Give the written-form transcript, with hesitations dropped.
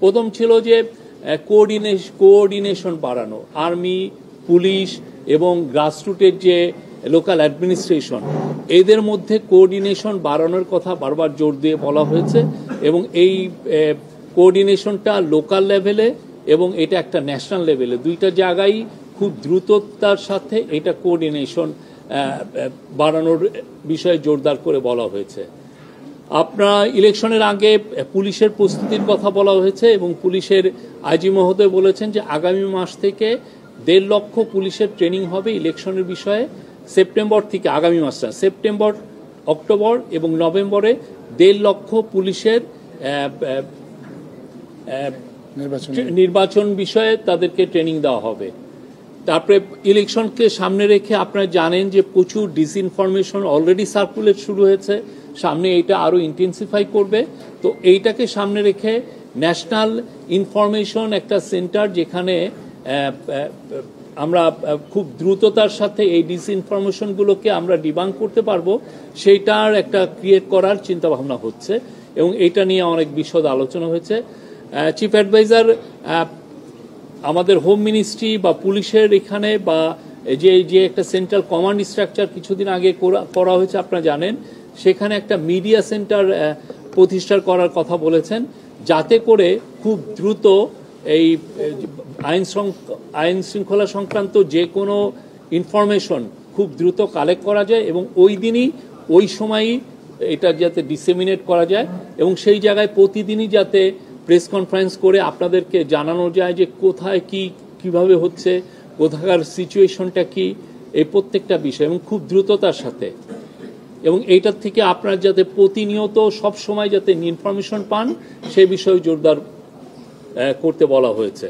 প্রথম ছিল যে কোঅর্ডিনেশন বাড়ানো, আর্মি, পুলিশ এবং গ্রাসরুটের যে লোকাল অ্যাডমিনিস্ট্রেশন, এদের মধ্যে কোঅর্ডিনেশন বাড়ানোর কথা বারবার জোর দিয়ে বলা হয়েছে এবং এই কোঅর্ডিনেশনটা লোকাল লেভেলে এবং এটা একটা ন্যাশনাল লেভেলে, দুইটা জায়গায় খুব দ্রুততার সাথে এটা কোঅর্ডিনেশন বাড়ানোর বিষয়ে জোরদার করে বলা হয়েছে। আপনার ইলেকশনের আগে পুলিশের প্রস্তুতির কথা বলা হয়েছে এবং পুলিশের আইজি মহোদয় বলেছেন যে আগামী মাস থেকে 1.5 লক্ষ পুলিশের ট্রেনিং হবে ইলেকশনের বিষয়ে। সেপ্টেম্বর থেকে, আগামী মাসটা সেপ্টেম্বর, অক্টোবর এবং নভেম্বরে 1.5 লক্ষ পুলিশের নির্বাচন বিষয়ে তাদেরকে ট্রেনিং দেওয়া হবে। তারপরে ইলেকশনকে সামনে রেখে আপনারা জানেন যে প্রচুর ডিসইনফরমেশন অলরেডি সার্কুলেট শুরু হয়েছে, সামনে এটা আরও ইন্টেন্সিফাই করবে। তো এইটাকে সামনে রেখে ন্যাশনাল ইনফরমেশন একটা সেন্টার, যেখানে আমরা খুব দ্রুততার সাথে এই ডিসইনফরমেশনগুলোকে আমরা ডিবাঙ্ক করতে পারবো, সেইটার একটা ক্রিয়েট করার চিন্তাভাবনা হচ্ছে এবং এটা নিয়ে অনেক বিশদ আলোচনা হয়েছে। চিফ অ্যাডভাইজার আমাদের হোম মিনিস্ট্রি বা পুলিশের এখানে বা যে একটা সেন্ট্রাল কমান্ড স্ট্রাকচার কিছুদিন আগে করা হয়েছে আপনারা জানেন, সেখানে একটা মিডিয়া সেন্টার প্রতিষ্ঠা করার কথা বলেছেন, যাতে করে খুব দ্রুত এই আইন শৃঙ্খলা সংক্রান্ত যে কোনো ইনফরমেশন খুব দ্রুত কালেক্ট করা যায় এবং ওই দিনই ওই সময়ই এটা যাতে ডিসেমিনেট করা যায় এবং সেই জায়গায় প্রতিদিনই যাতে প্রেস কনফারেন্স করে আপনাদেরকে জানানো যায় যে কোথায় কি কিভাবে হচ্ছে, কোথাকার সিচুয়েশনটা কি, এই প্রত্যেকটা বিষয় এবং খুব দ্রুততার সাথে, এবং এইটার থেকে আপনারা যাতে প্রতিনিয়ত সব সময় যাতে ইনফরমেশন পান সেই বিষয়ে জোরদার করতে বলা হয়েছে।